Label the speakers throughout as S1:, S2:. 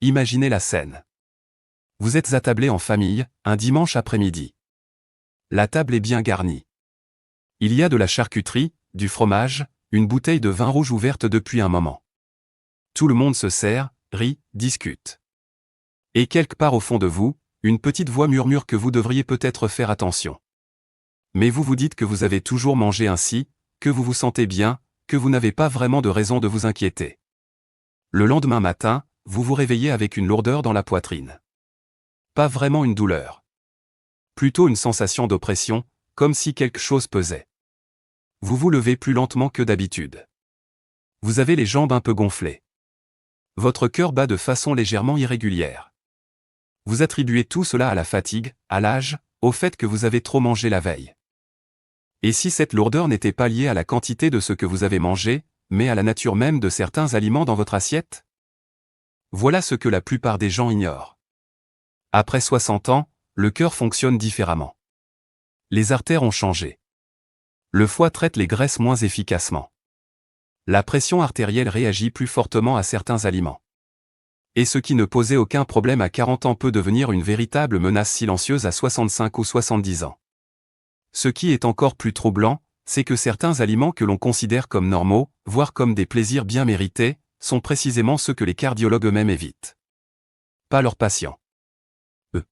S1: Imaginez la scène. Vous êtes attablés en famille, un dimanche après-midi. La table est bien garnie. Il y a de la charcuterie, du fromage, une bouteille de vin rouge ouverte depuis un moment. Tout le monde se sert, rit, discute. Et quelque part au fond de vous, une petite voix murmure que vous devriez peut-être faire attention. Mais vous vous dites que vous avez toujours mangé ainsi, que vous vous sentez bien, que vous n'avez pas vraiment de raison de vous inquiéter. Le lendemain matin, vous vous réveillez avec une lourdeur dans la poitrine. Pas vraiment une douleur. Plutôt une sensation d'oppression, comme si quelque chose pesait. Vous vous levez plus lentement que d'habitude. Vous avez les jambes un peu gonflées. Votre cœur bat de façon légèrement irrégulière. Vous attribuez tout cela à la fatigue, à l'âge, au fait que vous avez trop mangé la veille. Et si cette lourdeur n'était pas liée à la quantité de ce que vous avez mangé, mais à la nature même de certains aliments dans votre assiette? Voilà ce que la plupart des gens ignorent. Après 60 ans, le cœur fonctionne différemment. Les artères ont changé. Le foie traite les graisses moins efficacement. La pression artérielle réagit plus fortement à certains aliments. Et ce qui ne posait aucun problème à 40 ans peut devenir une véritable menace silencieuse à 65 ou 70 ans. Ce qui est encore plus troublant, c'est que certains aliments que l'on considère comme normaux, voire comme des plaisirs bien mérités, sont précisément ceux que les cardiologues eux-mêmes évitent. Pas leurs patients. Eux.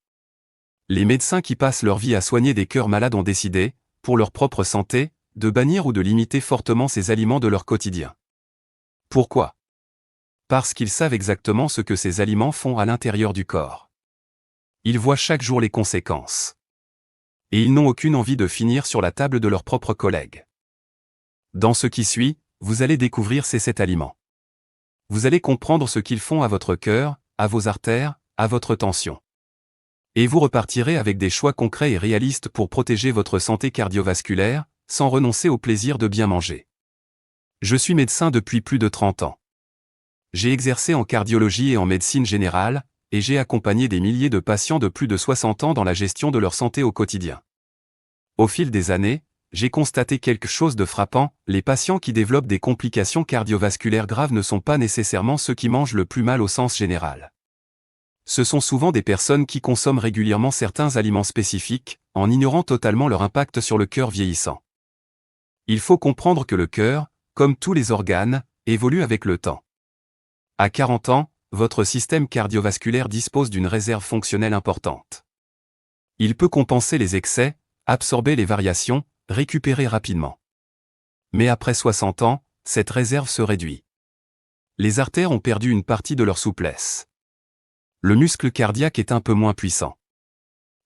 S1: Les médecins qui passent leur vie à soigner des cœurs malades ont décidé, pour leur propre santé, de bannir ou de limiter fortement ces aliments de leur quotidien. Pourquoi? Parce qu'ils savent exactement ce que ces aliments font à l'intérieur du corps. Ils voient chaque jour les conséquences. Et ils n'ont aucune envie de finir sur la table de leurs propres collègues. Dans ce qui suit, vous allez découvrir ces 7 aliments. Vous allez comprendre ce qu'ils font à votre cœur, à vos artères, à votre tension. Et vous repartirez avec des choix concrets et réalistes pour protéger votre santé cardiovasculaire, sans renoncer au plaisir de bien manger. Je suis médecin depuis plus de 30 ans. J'ai exercé en cardiologie et en médecine générale, et j'ai accompagné des milliers de patients de plus de 60 ans dans la gestion de leur santé au quotidien. Au fil des années, j'ai constaté quelque chose de frappant, les patients qui développent des complications cardiovasculaires graves ne sont pas nécessairement ceux qui mangent le plus mal au sens général. Ce sont souvent des personnes qui consomment régulièrement certains aliments spécifiques, en ignorant totalement leur impact sur le cœur vieillissant. Il faut comprendre que le cœur, comme tous les organes, évolue avec le temps. À 40 ans, votre système cardiovasculaire dispose d'une réserve fonctionnelle importante. Il peut compenser les excès, absorber les variations, récupérer rapidement. Mais après 60 ans, cette réserve se réduit. Les artères ont perdu une partie de leur souplesse. Le muscle cardiaque est un peu moins puissant.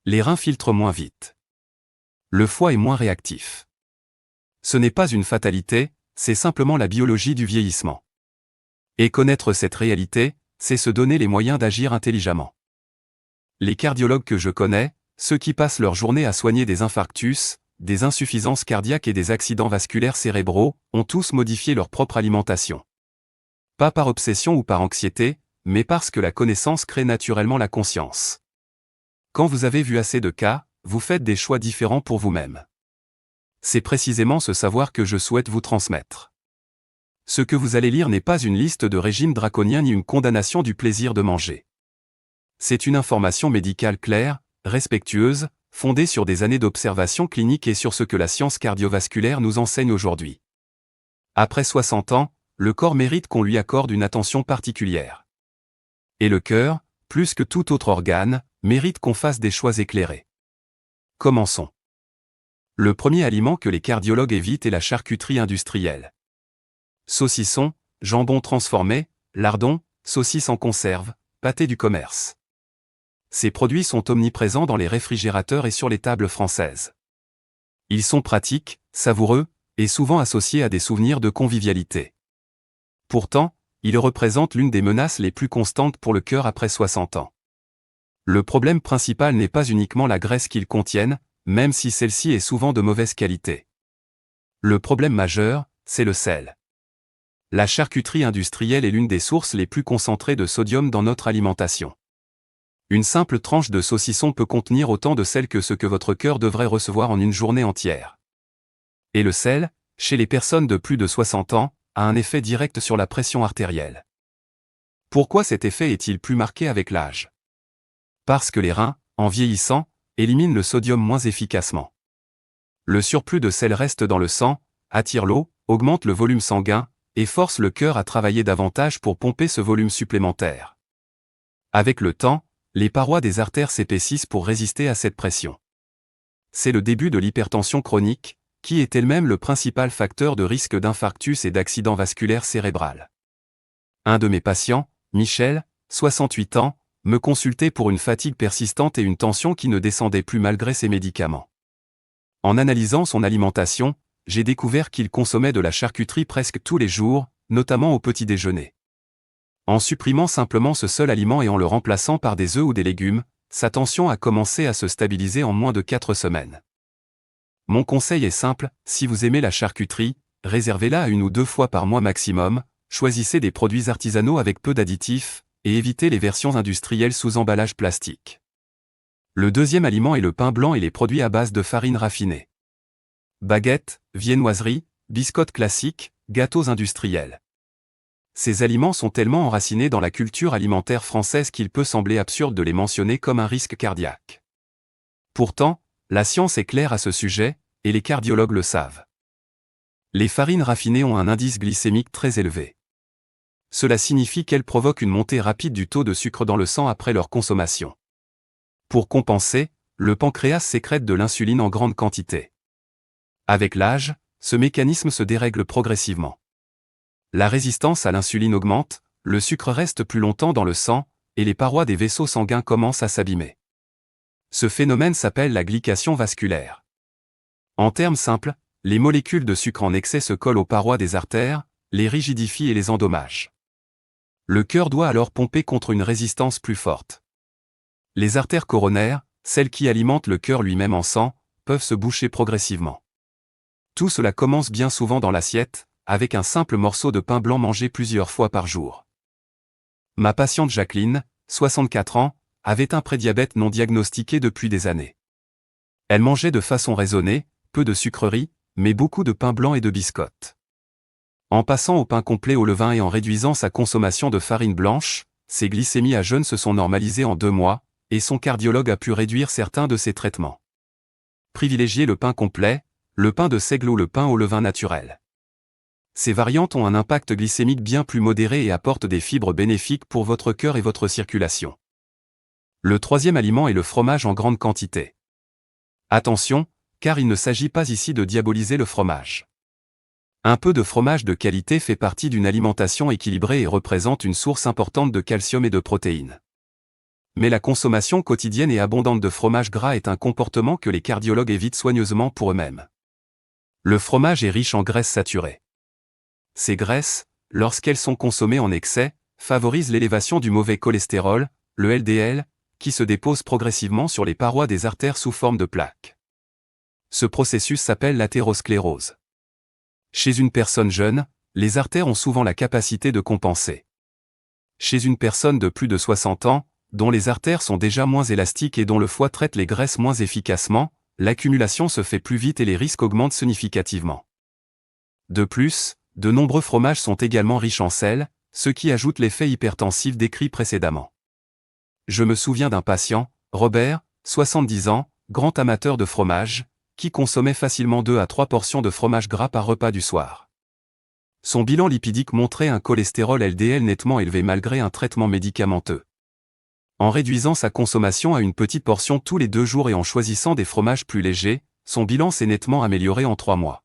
S1: Les reins filtrent moins vite. Le foie est moins réactif. Ce n'est pas une fatalité, c'est simplement la biologie du vieillissement. Et connaître cette réalité, c'est se donner les moyens d'agir intelligemment. Les cardiologues que je connais, ceux qui passent leur journée à soigner des infarctus, des insuffisances cardiaques et des accidents vasculaires cérébraux, ont tous modifié leur propre alimentation. Pas par obsession ou par anxiété, mais parce que la connaissance crée naturellement la conscience. Quand vous avez vu assez de cas, vous faites des choix différents pour vous-même. C'est précisément ce savoir que je souhaite vous transmettre. Ce que vous allez lire n'est pas une liste de régimes draconiens ni une condamnation du plaisir de manger. C'est une information médicale claire, respectueuse, fondée sur des années d'observation clinique et sur ce que la science cardiovasculaire nous enseigne aujourd'hui. Après 60 ans, le corps mérite qu'on lui accorde une attention particulière. Et le cœur, plus que tout autre organe, mérite qu'on fasse des choix éclairés. Commençons. Le premier aliment que les cardiologues évitent est la charcuterie industrielle. Saucisson, jambon transformé, lardons, saucisses en conserve, pâté du commerce. Ces produits sont omniprésents dans les réfrigérateurs et sur les tables françaises. Ils sont pratiques, savoureux, et souvent associés à des souvenirs de convivialité. Pourtant, ils représentent l'une des menaces les plus constantes pour le cœur après 60 ans. Le problème principal n'est pas uniquement la graisse qu'ils contiennent, même si celle-ci est souvent de mauvaise qualité. Le problème majeur, c'est le sel. La charcuterie industrielle est l'une des sources les plus concentrées de sodium dans notre alimentation. Une simple tranche de saucisson peut contenir autant de sel que ce que votre cœur devrait recevoir en une journée entière. Et le sel, chez les personnes de plus de 60 ans, a un effet direct sur la pression artérielle. Pourquoi cet effet est-il plus marqué avec l'âge? Parce que les reins, en vieillissant, éliminent le sodium moins efficacement. Le surplus de sel reste dans le sang, attire l'eau, augmente le volume sanguin, et force le cœur à travailler davantage pour pomper ce volume supplémentaire. Avec le temps, les parois des artères s'épaississent pour résister à cette pression. C'est le début de l'hypertension chronique, qui est elle-même le principal facteur de risque d'infarctus et d'accident vasculaire cérébral. Un de mes patients, Michel, 68 ans, me consultait pour une fatigue persistante et une tension qui ne descendait plus malgré ses médicaments. En analysant son alimentation, j'ai découvert qu'il consommait de la charcuterie presque tous les jours, notamment au petit déjeuner. En supprimant simplement ce seul aliment et en le remplaçant par des œufs ou des légumes, sa tension a commencé à se stabiliser en moins de 4 semaines. Mon conseil est simple, si vous aimez la charcuterie, réservez-la à 1 ou 2 fois par mois maximum, choisissez des produits artisanaux avec peu d'additifs, et évitez les versions industrielles sous emballage plastique. Le deuxième aliment est le pain blanc et les produits à base de farine raffinée. Baguettes, viennoiseries, biscottes classiques, gâteaux industriels. Ces aliments sont tellement enracinés dans la culture alimentaire française qu'il peut sembler absurde de les mentionner comme un risque cardiaque. Pourtant, la science est claire à ce sujet, et les cardiologues le savent. Les farines raffinées ont un indice glycémique très élevé. Cela signifie qu'elles provoquent une montée rapide du taux de sucre dans le sang après leur consommation. Pour compenser, le pancréas sécrète de l'insuline en grande quantité. Avec l'âge, ce mécanisme se dérègle progressivement. La résistance à l'insuline augmente, le sucre reste plus longtemps dans le sang, et les parois des vaisseaux sanguins commencent à s'abîmer. Ce phénomène s'appelle la glycation vasculaire. En termes simples, les molécules de sucre en excès se collent aux parois des artères, les rigidifient et les endommagent. Le cœur doit alors pomper contre une résistance plus forte. Les artères coronaires, celles qui alimentent le cœur lui-même en sang, peuvent se boucher progressivement. Tout cela commence bien souvent dans l'assiette, avec un simple morceau de pain blanc mangé plusieurs fois par jour. Ma patiente Jacqueline, 64 ans, avait un prédiabète non diagnostiqué depuis des années. Elle mangeait de façon raisonnée, peu de sucreries, mais beaucoup de pain blanc et de biscottes. En passant au pain complet au levain et en réduisant sa consommation de farine blanche, ses glycémies à jeûne se sont normalisées en 2 mois, et son cardiologue a pu réduire certains de ses traitements. Privilégiez le pain complet, le pain de seigle ou le pain au levain naturel. Ces variantes ont un impact glycémique bien plus modéré et apportent des fibres bénéfiques pour votre cœur et votre circulation. Le troisième aliment est le fromage en grande quantité. Attention, car il ne s'agit pas ici de diaboliser le fromage. Un peu de fromage de qualité fait partie d'une alimentation équilibrée et représente une source importante de calcium et de protéines. Mais la consommation quotidienne et abondante de fromage gras est un comportement que les cardiologues évitent soigneusement pour eux-mêmes. Le fromage est riche en graisses saturées. Ces graisses, lorsqu'elles sont consommées en excès, favorisent l'élévation du mauvais cholestérol, le LDL, qui se dépose progressivement sur les parois des artères sous forme de plaques. Ce processus s'appelle l'athérosclérose. Chez une personne jeune, les artères ont souvent la capacité de compenser. Chez une personne de plus de 60 ans, dont les artères sont déjà moins élastiques et dont le foie traite les graisses moins efficacement, l'accumulation se fait plus vite et les risques augmentent significativement. De plus, de nombreux fromages sont également riches en sel, ce qui ajoute l'effet hypertensif décrit précédemment. Je me souviens d'un patient, Robert, 70 ans, grand amateur de fromage, qui consommait facilement 2 à 3 portions de fromage gras par repas du soir. Son bilan lipidique montrait un cholestérol LDL nettement élevé malgré un traitement médicamenteux. En réduisant sa consommation à une petite portion tous les 2 jours et en choisissant des fromages plus légers, son bilan s'est nettement amélioré en 3 mois.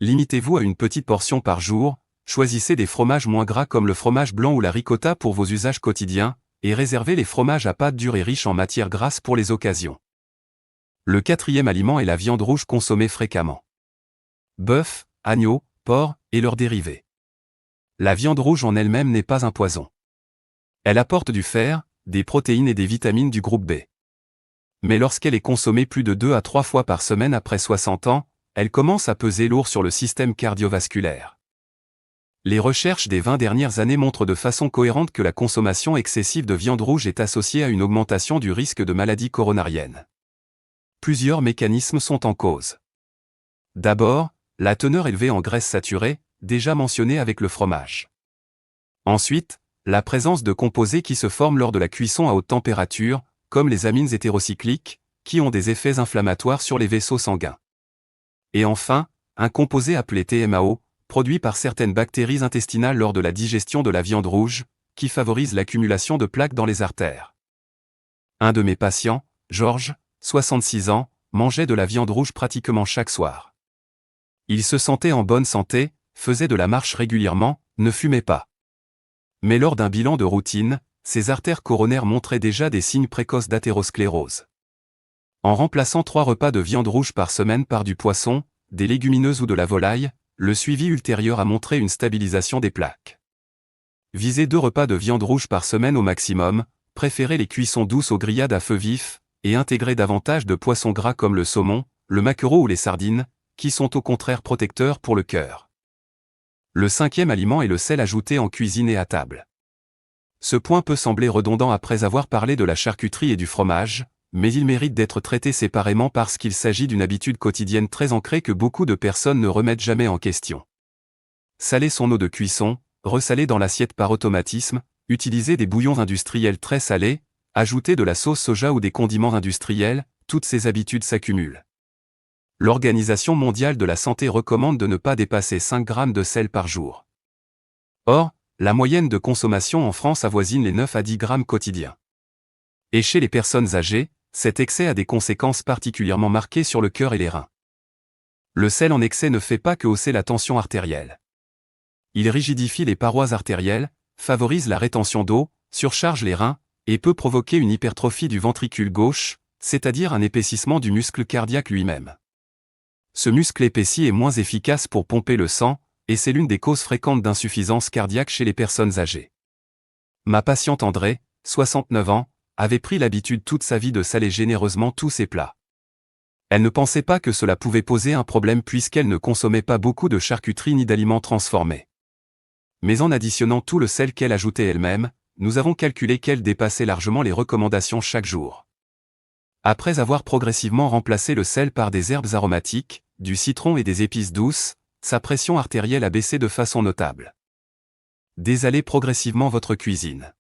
S1: Limitez-vous à une petite portion par jour, choisissez des fromages moins gras comme le fromage blanc ou la ricotta pour vos usages quotidiens, et réservez les fromages à pâte dure et riches en matières grasses pour les occasions. Le quatrième aliment est la viande rouge consommée fréquemment. Bœuf, agneau, porc, et leurs dérivés. La viande rouge en elle-même n'est pas un poison. Elle apporte du fer, des protéines et des vitamines du groupe B. Mais lorsqu'elle est consommée plus de 2 à 3 fois par semaine après 60 ans, elle commence à peser lourd sur le système cardiovasculaire. Les recherches des 20 dernières années montrent de façon cohérente que la consommation excessive de viande rouge est associée à une augmentation du risque de maladie coronarienne. Plusieurs mécanismes sont en cause. D'abord, la teneur élevée en graisses saturées, déjà mentionnée avec le fromage. Ensuite, la présence de composés qui se forment lors de la cuisson à haute température, comme les amines hétérocycliques, qui ont des effets inflammatoires sur les vaisseaux sanguins. Et enfin, un composé appelé TMAO, produit par certaines bactéries intestinales lors de la digestion de la viande rouge, qui favorise l'accumulation de plaques dans les artères. Un de mes patients, Georges, 66 ans, mangeait de la viande rouge pratiquement chaque soir. Il se sentait en bonne santé, faisait de la marche régulièrement, ne fumait pas. Mais lors d'un bilan de routine, ses artères coronaires montraient déjà des signes précoces d'athérosclérose. En remplaçant 3 repas de viande rouge par semaine par du poisson, des légumineuses ou de la volaille, le suivi ultérieur a montré une stabilisation des plaques. Visez 2 repas de viande rouge par semaine au maximum, préférez les cuissons douces aux grillades à feu vif, et intégrez davantage de poissons gras comme le saumon, le maquereau ou les sardines, qui sont au contraire protecteurs pour le cœur. Le 5e aliment est le sel ajouté en cuisine et à table. Ce point peut sembler redondant après avoir parlé de la charcuterie et du fromage, mais il mérite d'être traité séparément parce qu'il s'agit d'une habitude quotidienne très ancrée que beaucoup de personnes ne remettent jamais en question. Saler son eau de cuisson, ressaler dans l'assiette par automatisme, utiliser des bouillons industriels très salés, ajouter de la sauce soja ou des condiments industriels, toutes ces habitudes s'accumulent. L'Organisation mondiale de la santé recommande de ne pas dépasser 5 grammes de sel par jour. Or, la moyenne de consommation en France avoisine les 9 à 10 grammes quotidiens. Et chez les personnes âgées, cet excès a des conséquences particulièrement marquées sur le cœur et les reins. Le sel en excès ne fait pas que hausser la tension artérielle. Il rigidifie les parois artérielles, favorise la rétention d'eau, surcharge les reins, et peut provoquer une hypertrophie du ventricule gauche, c'est-à-dire un épaississement du muscle cardiaque lui-même. Ce muscle épaissi est moins efficace pour pomper le sang, et c'est l'une des causes fréquentes d'insuffisance cardiaque chez les personnes âgées. Ma patiente André, 69 ans, avait pris l'habitude toute sa vie de saler généreusement tous ses plats. Elle ne pensait pas que cela pouvait poser un problème puisqu'elle ne consommait pas beaucoup de charcuterie ni d'aliments transformés. Mais en additionnant tout le sel qu'elle ajoutait elle-même, nous avons calculé qu'elle dépassait largement les recommandations chaque jour. Après avoir progressivement remplacé le sel par des herbes aromatiques, du citron et des épices douces, sa pression artérielle a baissé de façon notable. Désalez progressivement votre cuisine.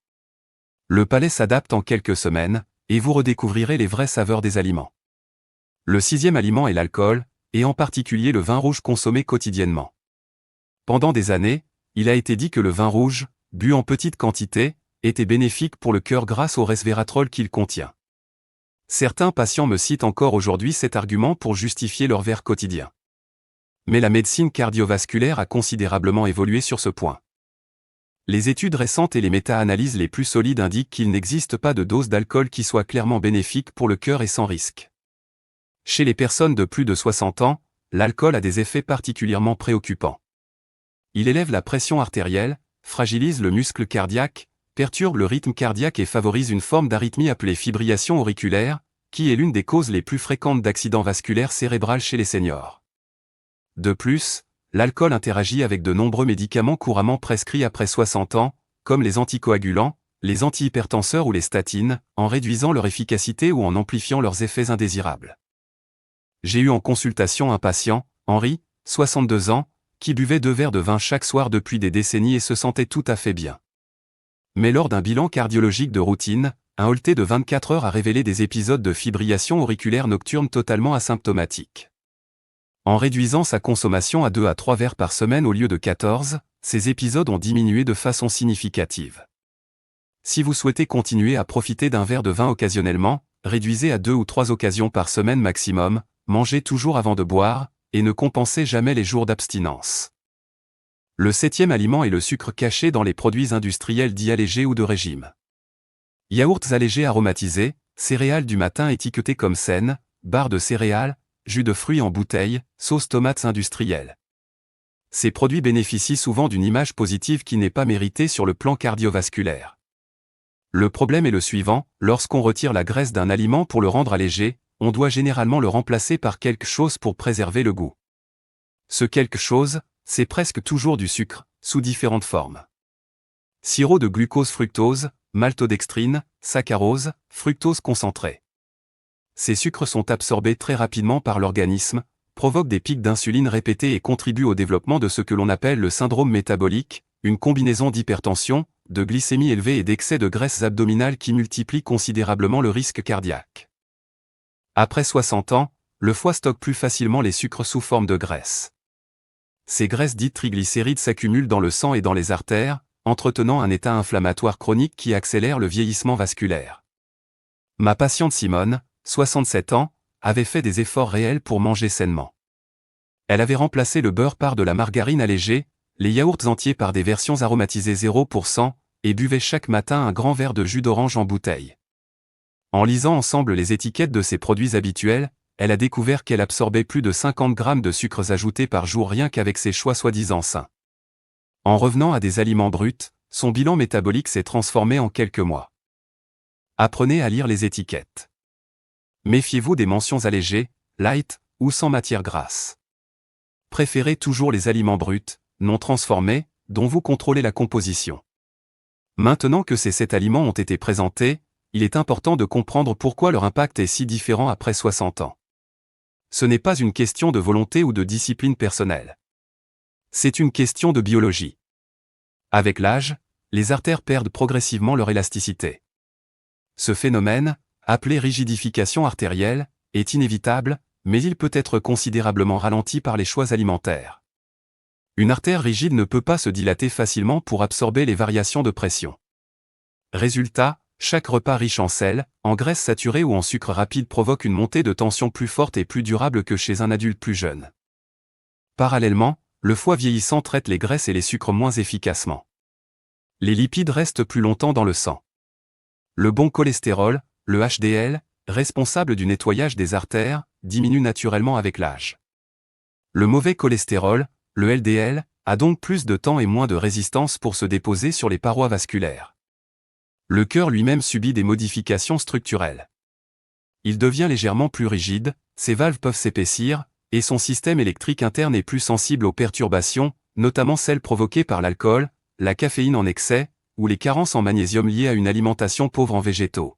S1: Le palais s'adapte en quelques semaines, et vous redécouvrirez les vraies saveurs des aliments. Le 6e aliment est l'alcool, et en particulier le vin rouge consommé quotidiennement. Pendant des années, il a été dit que le vin rouge, bu en petite quantité, était bénéfique pour le cœur grâce au resveratrol qu'il contient. Certains patients me citent encore aujourd'hui cet argument pour justifier leur verre quotidien. Mais la médecine cardiovasculaire a considérablement évolué sur ce point. Les études récentes et les méta-analyses les plus solides indiquent qu'il n'existe pas de dose d'alcool qui soit clairement bénéfique pour le cœur et sans risque. Chez les personnes de plus de 60 ans, l'alcool a des effets particulièrement préoccupants. Il élève la pression artérielle, fragilise le muscle cardiaque, perturbe le rythme cardiaque et favorise une forme d'arythmie appelée fibrillation auriculaire, qui est l'une des causes les plus fréquentes d'accidents vasculaires cérébrales chez les seniors. De plus, l'alcool interagit avec de nombreux médicaments couramment prescrits après 60 ans, comme les anticoagulants, les antihypertenseurs ou les statines, en réduisant leur efficacité ou en amplifiant leurs effets indésirables. J'ai eu en consultation un patient, Henri, 62 ans, qui buvait 2 verres de vin chaque soir depuis des décennies et se sentait tout à fait bien. Mais lors d'un bilan cardiologique de routine, un Holter de 24 heures a révélé des épisodes de fibrillation auriculaire nocturne totalement asymptomatiques. En réduisant sa consommation à 2 à 3 verres par semaine au lieu de 14, ces épisodes ont diminué de façon significative. Si vous souhaitez continuer à profiter d'un verre de vin occasionnellement, réduisez à 2 ou 3 occasions par semaine maximum, mangez toujours avant de boire, et ne compensez jamais les jours d'abstinence. Le 7e aliment est le sucre caché dans les produits industriels dits allégés ou de régime. Yaourts allégés aromatisés, céréales du matin étiquetées comme saines, barres de céréales, jus de fruits en bouteille, sauce tomates industrielle. Ces produits bénéficient souvent d'une image positive qui n'est pas méritée sur le plan cardiovasculaire. Le problème est le suivant, lorsqu'on retire la graisse d'un aliment pour le rendre allégé, on doit généralement le remplacer par quelque chose pour préserver le goût. Ce quelque chose, c'est presque toujours du sucre, sous différentes formes. Sirop de glucose-fructose, maltodextrine, saccharose, fructose concentré. Ces sucres sont absorbés très rapidement par l'organisme, provoquent des pics d'insuline répétés et contribuent au développement de ce que l'on appelle le syndrome métabolique, une combinaison d'hypertension, de glycémie élevée et d'excès de graisses abdominales qui multiplient considérablement le risque cardiaque. Après 60 ans, le foie stocke plus facilement les sucres sous forme de graisse. Ces graisses dites triglycérides s'accumulent dans le sang et dans les artères, entretenant un état inflammatoire chronique qui accélère le vieillissement vasculaire. Ma patiente Simone, 67 ans, avait fait des efforts réels pour manger sainement. Elle avait remplacé le beurre par de la margarine allégée, les yaourts entiers par des versions aromatisées 0%, et buvait chaque matin un grand verre de jus d'orange en bouteille. En lisant ensemble les étiquettes de ses produits habituels, elle a découvert qu'elle absorbait plus de 50 grammes de sucres ajoutés par jour rien qu'avec ses choix soi-disant sains. En revenant à des aliments bruts, son bilan métabolique s'est transformé en quelques mois. Apprenez à lire les étiquettes. Méfiez-vous des mentions allégées, light ou sans matière grasse. Préférez toujours les aliments bruts, non transformés, dont vous contrôlez la composition. Maintenant que ces 7 aliments ont été présentés, il est important de comprendre pourquoi leur impact est si différent après 60 ans. Ce n'est pas une question de volonté ou de discipline personnelle. C'est une question de biologie. Avec l'âge, les artères perdent progressivement leur élasticité. Ce phénomène, appelé rigidification artérielle, est inévitable, mais il peut être considérablement ralenti par les choix alimentaires. Une artère rigide ne peut pas se dilater facilement pour absorber les variations de pression. Résultat, chaque repas riche en sel, en graisse saturée ou en sucre rapide provoque une montée de tension plus forte et plus durable que chez un adulte plus jeune. Parallèlement, le foie vieillissant traite les graisses et les sucres moins efficacement. Les lipides restent plus longtemps dans le sang. Le bon cholestérol, le HDL, responsable du nettoyage des artères, diminue naturellement avec l'âge. Le mauvais cholestérol, le LDL, a donc plus de temps et moins de résistance pour se déposer sur les parois vasculaires. Le cœur lui-même subit des modifications structurelles. Il devient légèrement plus rigide, ses valves peuvent s'épaissir, et son système électrique interne est plus sensible aux perturbations, notamment celles provoquées par l'alcool, la caféine en excès, ou les carences en magnésium liées à une alimentation pauvre en végétaux.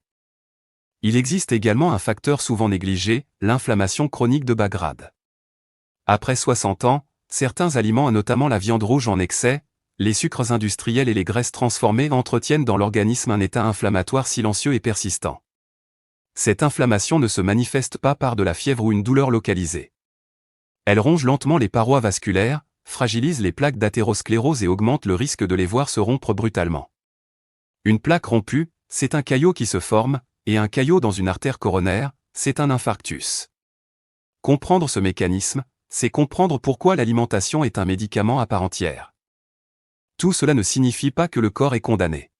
S1: Il existe également un facteur souvent négligé, l'inflammation chronique de bas grade. Après 60 ans, certains aliments, notamment la viande rouge en excès, les sucres industriels et les graisses transformées entretiennent dans l'organisme un état inflammatoire silencieux et persistant. Cette inflammation ne se manifeste pas par de la fièvre ou une douleur localisée. Elle ronge lentement les parois vasculaires, fragilise les plaques d'athérosclérose et augmente le risque de les voir se rompre brutalement. Une plaque rompue, c'est un caillot qui se forme, et un caillot dans une artère coronaire, c'est un infarctus. Comprendre ce mécanisme, c'est comprendre pourquoi l'alimentation est un médicament à part entière. Tout cela ne signifie pas que le corps est condamné.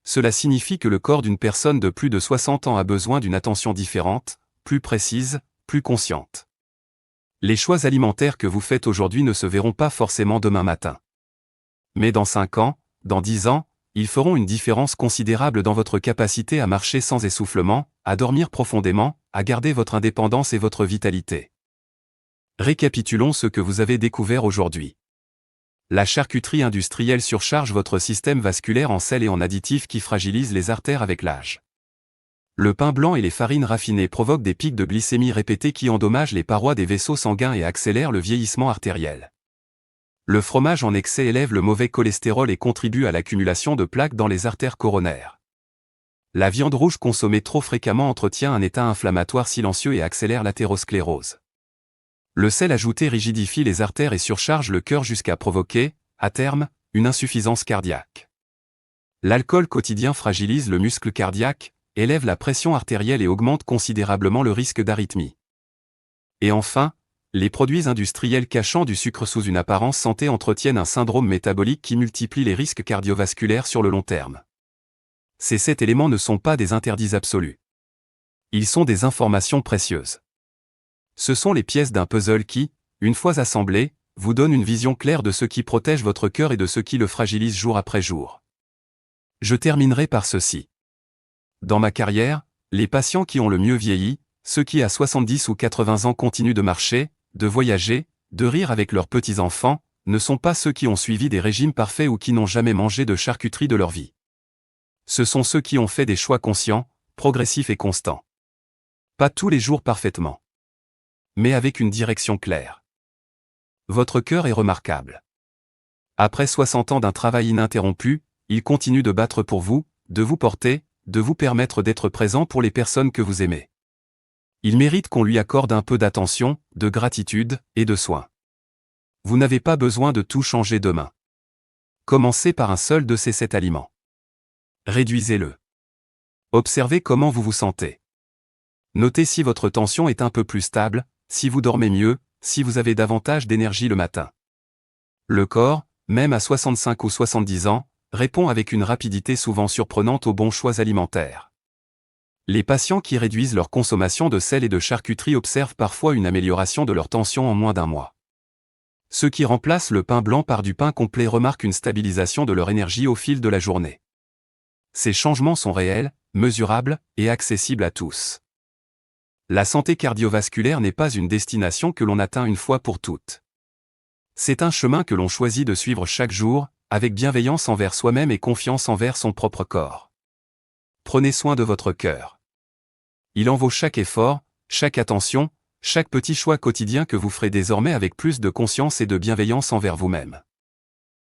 S1: Cela signifie que le corps d'une personne de plus de 60 ans a besoin d'une attention différente, plus précise, plus consciente. Les choix alimentaires que vous faites aujourd'hui ne se verront pas forcément demain matin. Mais dans 5 ans, dans 10 ans, ils feront une différence considérable dans votre capacité à marcher sans essoufflement, à dormir profondément, à garder votre indépendance et votre vitalité. Récapitulons ce que vous avez découvert aujourd'hui. La charcuterie industrielle surcharge votre système vasculaire en sel et en additifs qui fragilisent les artères avec l'âge. Le pain blanc et les farines raffinées provoquent des pics de glycémie répétés qui endommagent les parois des vaisseaux sanguins et accélèrent le vieillissement artériel. Le fromage en excès élève le mauvais cholestérol et contribue à l'accumulation de plaques dans les artères coronaires. La viande rouge consommée trop fréquemment entretient un état inflammatoire silencieux et accélère l'athérosclérose. Le sel ajouté rigidifie les artères et surcharge le cœur jusqu'à provoquer, à terme, une insuffisance cardiaque. L'alcool quotidien fragilise le muscle cardiaque, élève la pression artérielle et augmente considérablement le risque d'arythmie. Et enfin, les produits industriels cachant du sucre sous une apparence santé entretiennent un syndrome métabolique qui multiplie les risques cardiovasculaires sur le long terme. Ces 7 éléments ne sont pas des interdits absolus. Ils sont des informations précieuses. Ce sont les pièces d'un puzzle qui, une fois assemblées, vous donnent une vision claire de ce qui protège votre cœur et de ce qui le fragilise jour après jour. Je terminerai par ceci. Dans ma carrière, les patients qui ont le mieux vieilli, ceux qui à 70 ou 80 ans continuent de marcher, de voyager, de rire avec leurs petits-enfants, ne sont pas ceux qui ont suivi des régimes parfaits ou qui n'ont jamais mangé de charcuterie de leur vie. Ce sont ceux qui ont fait des choix conscients, progressifs et constants. Pas tous les jours parfaitement. Mais avec une direction claire. Votre cœur est remarquable. Après 60 ans d'un travail ininterrompu, Il continue de battre pour vous, de vous porter, de vous permettre d'être présent pour les personnes que vous aimez. Il mérite qu'on lui accorde un peu d'attention, de gratitude et de soin. Vous n'avez pas besoin de tout changer demain. Commencez par un seul de ces 7 aliments. Réduisez-le. Observez comment vous vous sentez. Notez si votre tension est un peu plus stable, si vous dormez mieux, si vous avez davantage d'énergie le matin. Le corps, même à 65 ou 70 ans, répond avec une rapidité souvent surprenante aux bons choix alimentaires. Les patients qui réduisent leur consommation de sel et de charcuterie observent parfois une amélioration de leur tension en moins d'un mois. Ceux qui remplacent le pain blanc par du pain complet remarquent une stabilisation de leur énergie au fil de la journée. Ces changements sont réels, mesurables et accessibles à tous. La santé cardiovasculaire n'est pas une destination que l'on atteint une fois pour toutes. C'est un chemin que l'on choisit de suivre chaque jour, avec bienveillance envers soi-même et confiance envers son propre corps. Prenez soin de votre cœur. Il en vaut chaque effort, chaque attention, chaque petit choix quotidien que vous ferez désormais avec plus de conscience et de bienveillance envers vous-même.